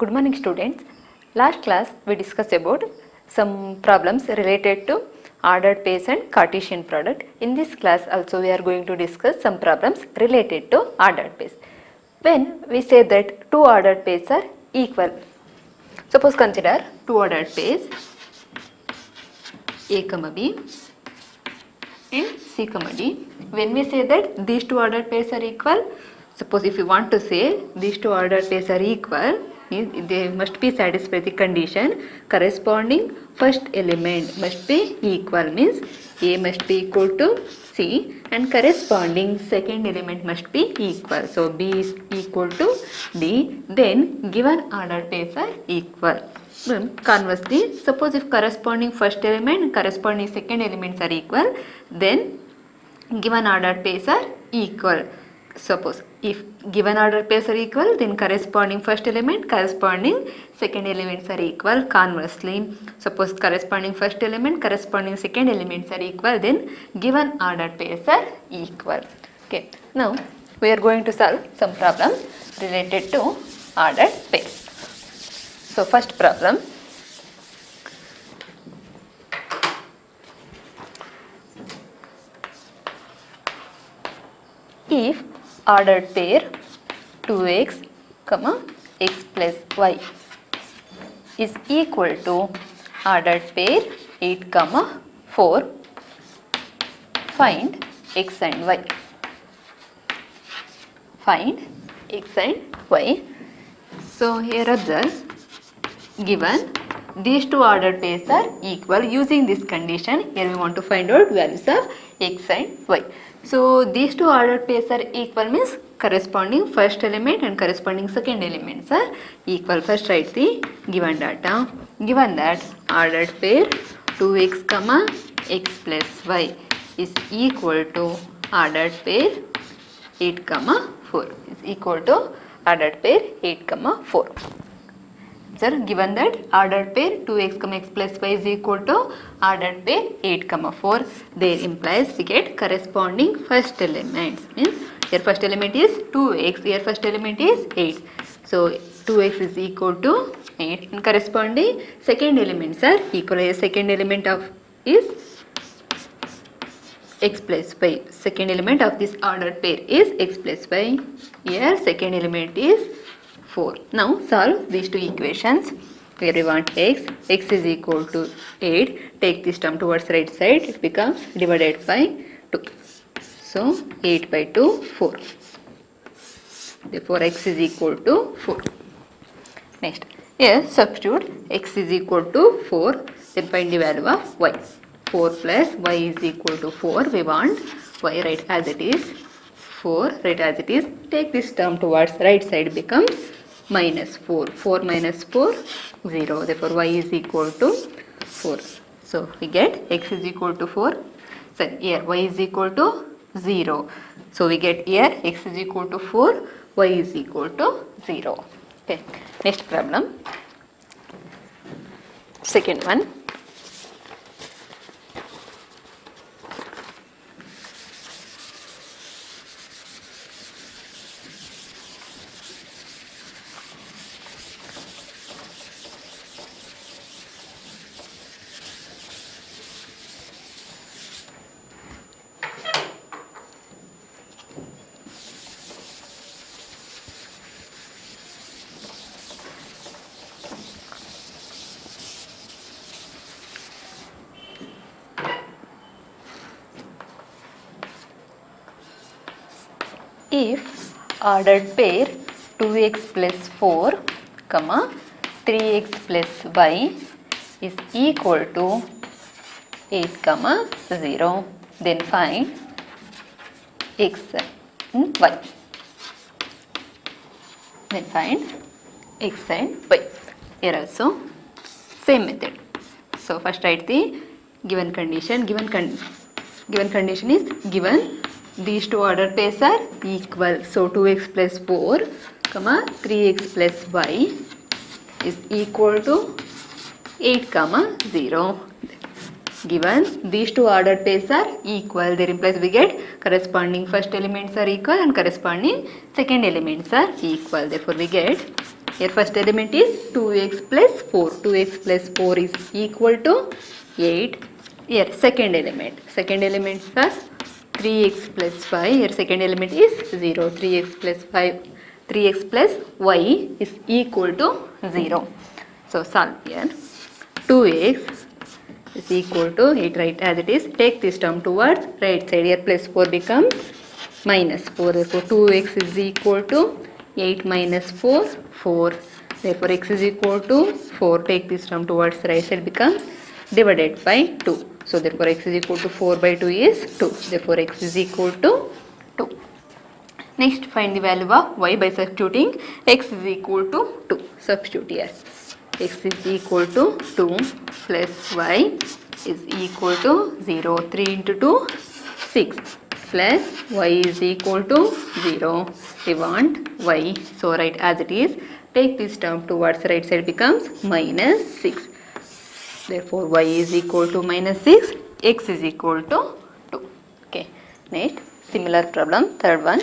Good morning students. Last class we discussed about some problems related to ordered pairs and Cartesian product. In this class also we are going to discuss some problems related to ordered pairs. When we say that two ordered pairs are equal, suppose consider two ordered pairs A, B and C, D. When we say that these two ordered pairs are equal, suppose if you want to say these two ordered pairs are equal, they must be satisfy the condition corresponding first element must be equal, means A must be equal to C and corresponding second element must be equal. So B is equal to D, then given ordered pairs are equal. Conversely, suppose if corresponding first element and corresponding second elements are equal, then given ordered pairs are equal. Suppose if given ordered pairs are equal, then corresponding first element, corresponding second elements are equal. Conversely, suppose corresponding first element, corresponding second elements are equal, then given ordered pairs are equal. Okay. Now we are going to solve some problems related to ordered pairs. So first problem. If ordered pair 2x, x plus y is equal to ordered pair 8, 4, find x and y. Find x and y. So here observe, given these two ordered pairs are equal, using this condition here we want to find out values of x and y. So these two ordered pairs are equal means corresponding first element and corresponding second elements are equal. First write the given data. Given that ordered pair 2x, x plus y is equal to ordered pair 8, 4 is equal to ordered pair 8, 4. Sir, given that ordered pair 2x, x plus y is equal to ordered pair 8, 4, there implies we get corresponding first elements. Means here first element is 2x, here first element is 8. So 2x is equal to 8 and corresponding second elements are equal. Here second element of is x plus y. Second element of this ordered pair is x plus y. Here second element is 4. Now solve these two equations. Here we want x is equal to 8. Take this term towards right side, it becomes divided by 2. So 8 by 2, 4. Therefore x is equal to 4. Next, here substitute x is equal to 4, then find the value of y. 4 plus y is equal to 4. We want y right as it is. 4 right as it is. Take this term towards right side, becomes minus 4. 4 minus 4, 0. Therefore y is equal to 4. So we get x is equal to 4. So here y is equal to 0. So we get here x is equal to 4, y is equal to 0. Okay. Next problem. Second one. If ordered pair 2x plus 4, 3x plus y is equal to 8, 0, then find x and y. Then find x and y. Here also same method. So first write the given condition. Given condition is given these two ordered pairs are equal. So 2x plus 4, 3x plus y is equal to 8, 0. Given these two ordered pairs are equal, there implies we get corresponding first elements are equal and corresponding second elements are equal. Therefore we get Here first element is 2x plus 4. 2x plus 4 is equal to 8. Here second element. Second element is 3x plus 5. Here second element is 0. 3x plus 5. 3x plus y is equal to 0. So solve here. 2x is equal to 8, right, as it is. Take this term towards right side. Here plus 4 becomes minus 4. Therefore 2x is equal to 8 minus 4, 4. Therefore x is equal to 4. Take this term towards right side, becomes divided by 2. So therefore x is equal to 4 by 2 is 2. Therefore x is equal to 2. Next, find the value of y by substituting x is equal to 2. Substitute here. X is equal to 2 plus y is equal to 0. 3 into 2, 6 plus y is equal to 0. We want y. So write as it is. Take this term towards right side, becomes minus 6. Therefore y is equal to minus 6. X is equal to 2. Okay. Next, similar problem, third one.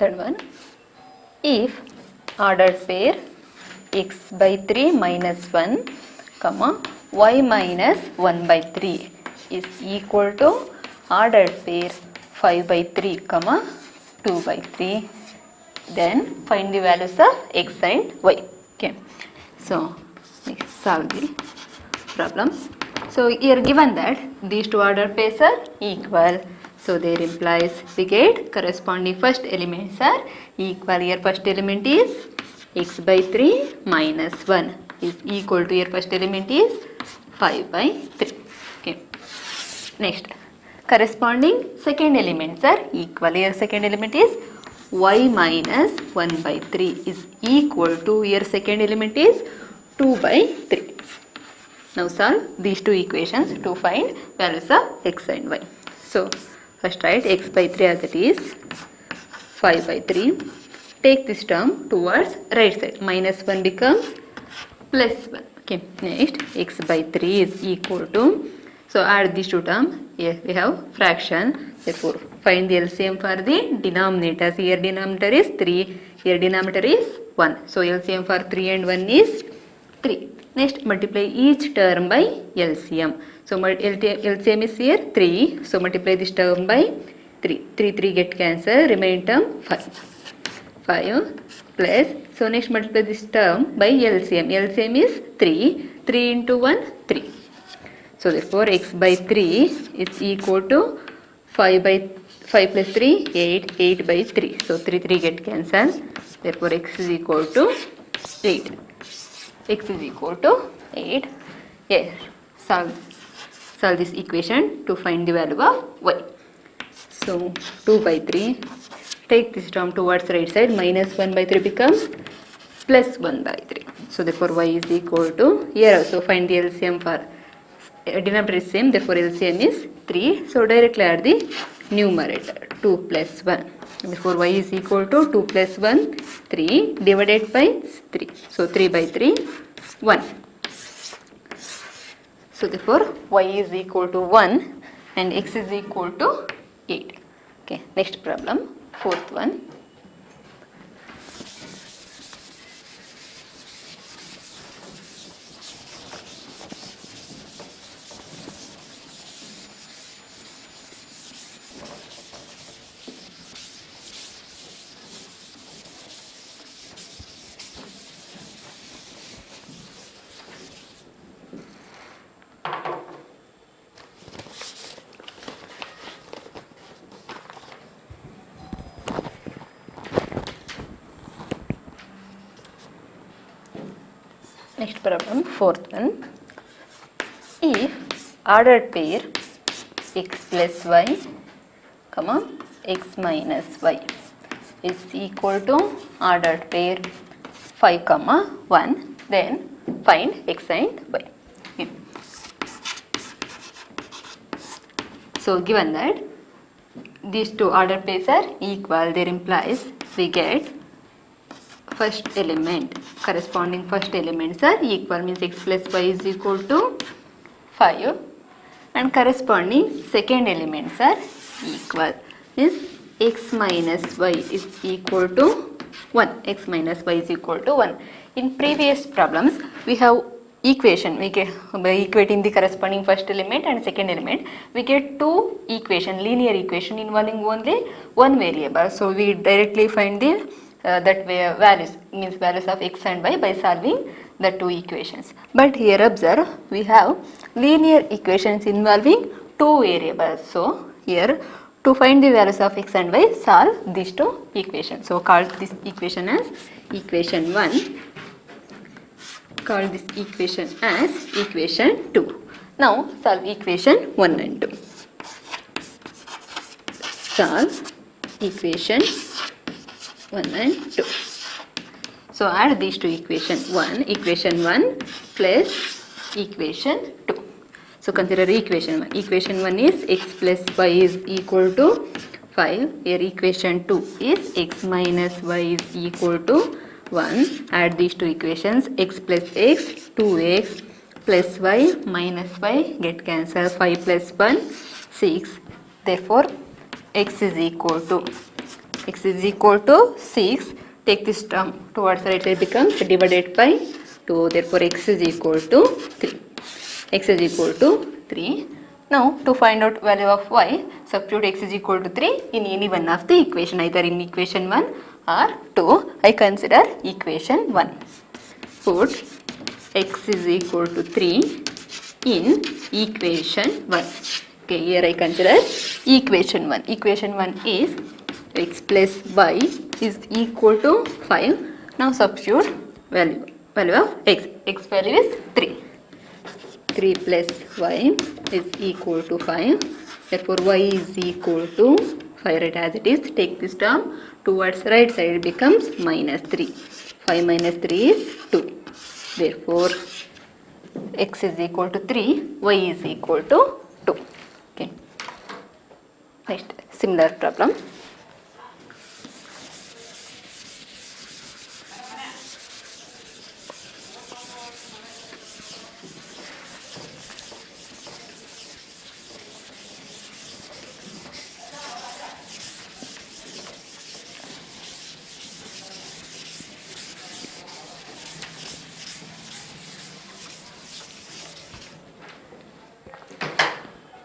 Third one, if ordered pair x by 3 minus 1, comma, y minus 1 by 3 is equal to ordered pair 5 by 3, comma, 2 by 3, then find the values of x and y. Okay. So, next solve the problem. So, here given that these two ordered pairs are equal. So, there implies we get corresponding first elements are equal. Here first element is x by 3 minus 1 is equal to, here first element is 5 by 3. Okay. Next, corresponding second elements are equal. Here second element is y minus 1 by 3 is equal to, here second element is 2 by 3. Now solve these two equations to find values of x and y. So, first write x by 3 as it is, 5 by 3. Take this term towards right side. Minus 1 becomes plus 1. Okay. Next, x by 3 is equal to, so add these two terms. Here we have fraction. Therefore, find the LCM for the denominators. Here denominator is 3. Here denominator is 1. So, LCM for 3 and 1 is 3. Next, multiply each term by LCM. So, LCM is here 3. So, multiply this term by 3. 3 get cancelled. Remaining term 5. 5 plus. So, next multiply this term by LCM. LCM is 3. 3 into 1, 3. So, therefore, x by 3 is equal to 5 plus 3, 8. 8 by 3. So, 3 get cancelled. Therefore, x is equal to 8. X is equal to 8. Yes, solve this equation to find the value of y. So 2 by 3, take this term towards right side, minus 1 by 3 becomes plus 1 by 3. So therefore y is equal to, here also find the LCM for denominator is same, therefore LCM is 3. So directly add the numerator, 2 plus 1. Therefore y is equal to 2 plus 1, 3 divided by 3. So 3 by 3, 1. So therefore y is equal to 1 and x is equal to 8. Okay, next problem, fourth one. Next problem, fourth one. If ordered pair x plus y, comma, x minus y is equal to ordered pair 5 comma 1, then find x and y. Okay. So given that these two ordered pairs are equal, there implies we get first element, corresponding first elements are equal, means x plus y is equal to 5, and corresponding second elements are equal, means x minus y is equal to 1. X minus y is equal to 1. In previous problems we have equation, we get by equating the corresponding first element and second element, we get two equation, linear equation involving only one variable. So we directly find the that values, means values of x and y by solving the two equations. But here observe, we have linear equations involving two variables. So here to find the values of x and y, solve these two equations. So call this equation as equation 1. Call this equation as equation 2. Now solve equation 1 and 2. Solve equation 1 and 2. So add these two equations. Equation 1 plus equation 2. So consider equation 1. Equation 1 is x plus y is equal to 5. Here equation 2 is x minus y is equal to 1. Add these two equations. X plus x, 2x plus y minus y get cancelled. 5 plus 1, 6. Therefore x is equal to 6. Take this term towards the right side, becomes divided by 2. Therefore x is equal to 3. X is equal to 3. Now to find out value of y, substitute x is equal to 3 in any one of the equation, either in equation 1 or 2. I consider equation 1. Put x is equal to 3 in equation 1. Okay, here I consider equation 1. Equation 1 is x plus y is equal to 5. Now substitute value of x. X value is 3. 3 plus y is equal to 5. Therefore y is equal to 5. Right as it is. Take this term towards right side, it becomes minus 3. 5 minus 3 is 2. Therefore x is equal to 3, y is equal to 2. Okay. Next similar problem.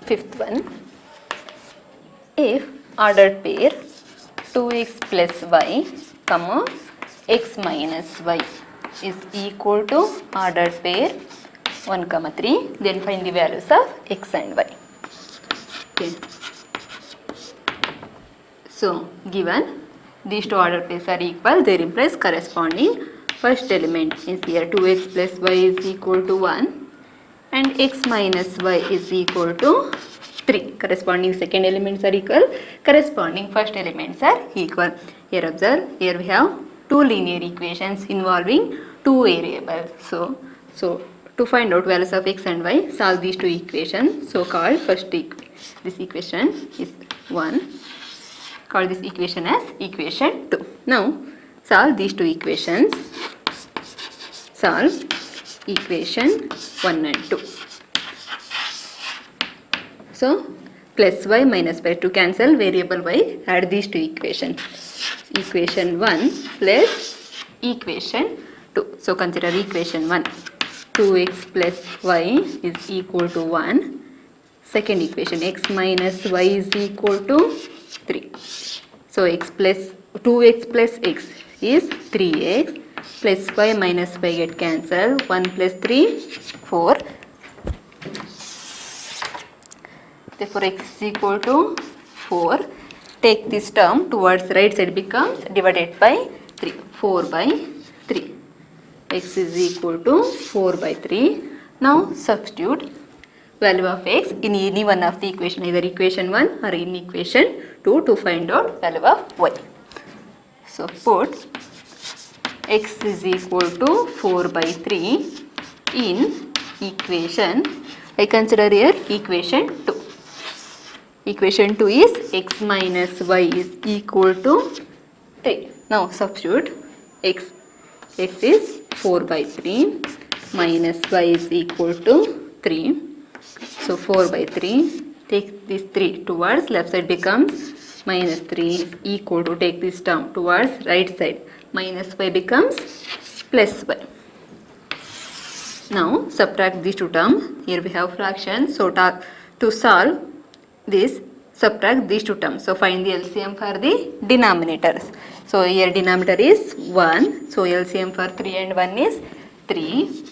Fifth one, if ordered pair 2x plus y, comma x minus y is equal to ordered pair 1, 3, then find the values of x and y. Okay. So given these two ordered pairs are equal, they implies corresponding first element is here 2x plus y is equal to 1. And x minus y is equal to 3. Corresponding second elements are equal, corresponding first elements are equal. Here observe, here we have two linear equations involving two variables. So to find out values of x and y, solve these two equations. So called first this equation is 1. Call this equation as equation 2. Now solve these two equations. Solve equation 1 and 2. So plus y minus y, to cancel variable y, add these two equations. Equation 1 plus equation 2. So consider equation 1. 2x plus y is equal to 1. Second equation, x minus y is equal to 3. So 2x plus x is 3x. Plus y minus y get cancelled. 1 plus 3, 4. Therefore x is equal to 4. Take this term towards right side, becomes divided by 3. 4 by 3. X is equal to 4 by 3. Now substitute value of x in any one of the equation, either equation 1 or in equation 2, to find out value of y. So put x is equal to 4 by 3 in equation, I consider here equation 2. Equation 2 is x minus y is equal to 3. Now substitute x is 4 by 3 minus y is equal to 3. So 4 by 3, take this 3 towards left side becomes minus 3 is equal to, take this term towards right side, minus y becomes plus y. Now subtract these two terms. Here we have fraction. So to solve this, subtract these two terms. So find the LCM for the denominators. So here denominator is 1. So LCM for 3 and 1 is 3.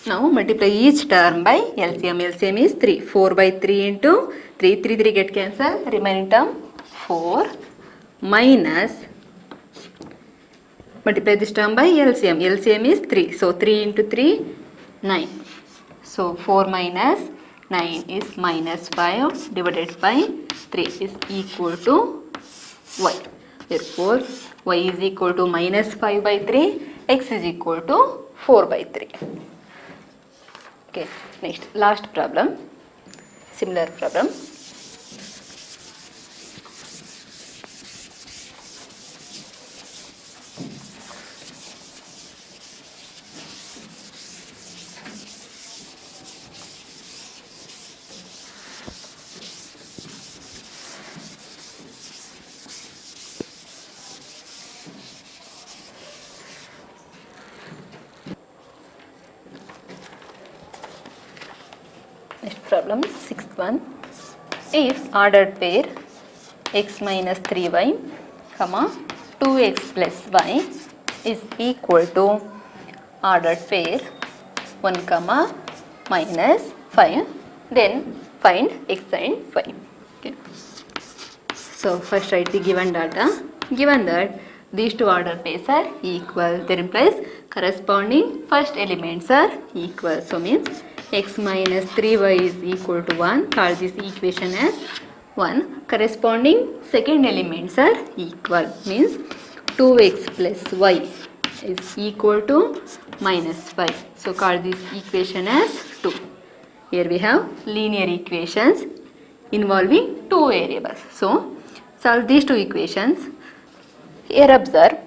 Now multiply each term by LCM. LCM is 3. 4 by 3 into 3. 3 get cancelled. Remaining term 4 minus, multiply this term by LCM. LCM is 3. So 3 into 3, 9. So 4 minus 9 is minus 5 divided by 3 is equal to y. Therefore, y is equal to minus 5 by 3, x is equal to 4 by 3. Okay, next, last problem, similar problem. Next problem, sixth one. If ordered pair x minus 3y, 2x plus y is equal to ordered pair 1, minus 5, then find x and y. Okay. So first write the given data. Given that these two ordered pairs are equal, that implies corresponding first elements are equal. So means x minus 3y is equal to 1. Call this equation as 1. Corresponding second elements are equal. Means 2x plus y is equal to minus 5. So call this equation as 2. Here we have linear equations involving two variables. So solve these two equations. Here observe.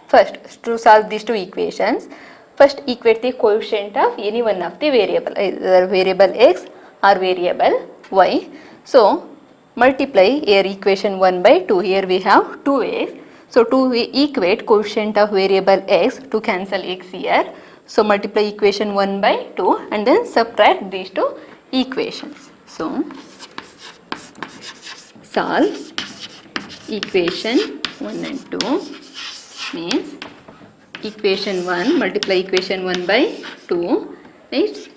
First, to solve these two equations, first equate the coefficient of any one of the variable, either variable x or variable y. So multiply here equation 1 by 2. Here we have 2x. So to equate coefficient of variable x, to cancel x here. So multiply equation 1 by 2 and then subtract these two equations. So solve equation 1 and 2 means equation 1, multiply equation 1 by 2. Next,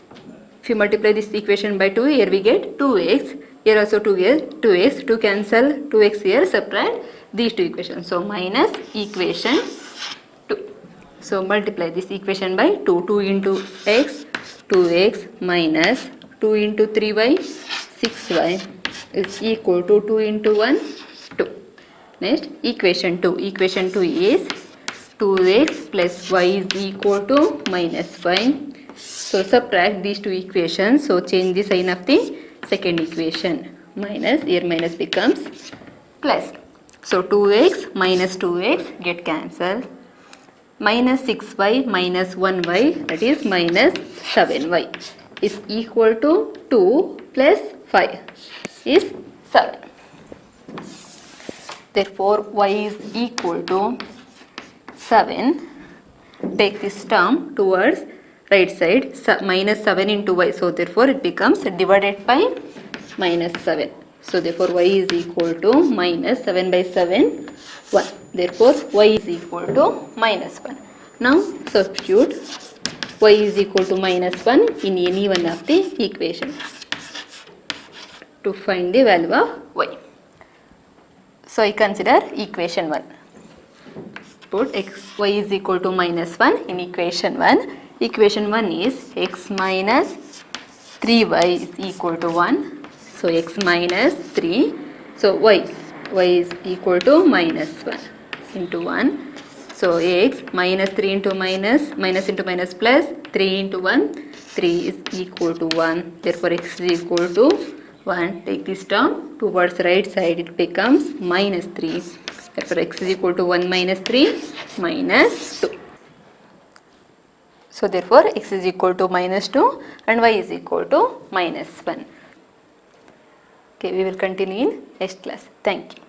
if you multiply this equation by 2, here we get 2x. Here also 2x. To cancel 2x here, subtract these two equations. So minus equation 2. So multiply this equation by 2. 2 into x, 2x minus 2 into 3y, 6y is equal to 2 into 1, 2. Next, equation 2. Equation 2 is 2x plus y is equal to minus 5. So subtract these two equations. So change the sign of the second equation. Minus, here minus becomes plus. So 2x minus 2x get cancelled. Minus 6y minus 1y, that is minus 7y, is equal to 2 plus 5 is 7. Therefore, y is equal to 7. Take this term towards right side, minus 7 into y. So therefore it becomes divided by minus 7. So therefore y is equal to minus 7 by 7, 1. Therefore y is equal to minus 1. Now substitute y is equal to minus 1 in any one of the equations to find the value of y. So I consider equation 1. Put y is equal to minus 1 in equation 1. Equation 1 is x minus 3y is equal to 1. So x minus 3. So y is equal to minus 1. into 1. So x minus 3 into minus, minus into minus plus, 3 into 1, 3 is equal to 1. Therefore x is equal to 1. Take this term towards right side, it becomes minus 3. Therefore x is equal to 1 minus 3 minus 2. So therefore x is equal to minus 2 and y is equal to minus 1. Okay, we will continue in next class. Thank you.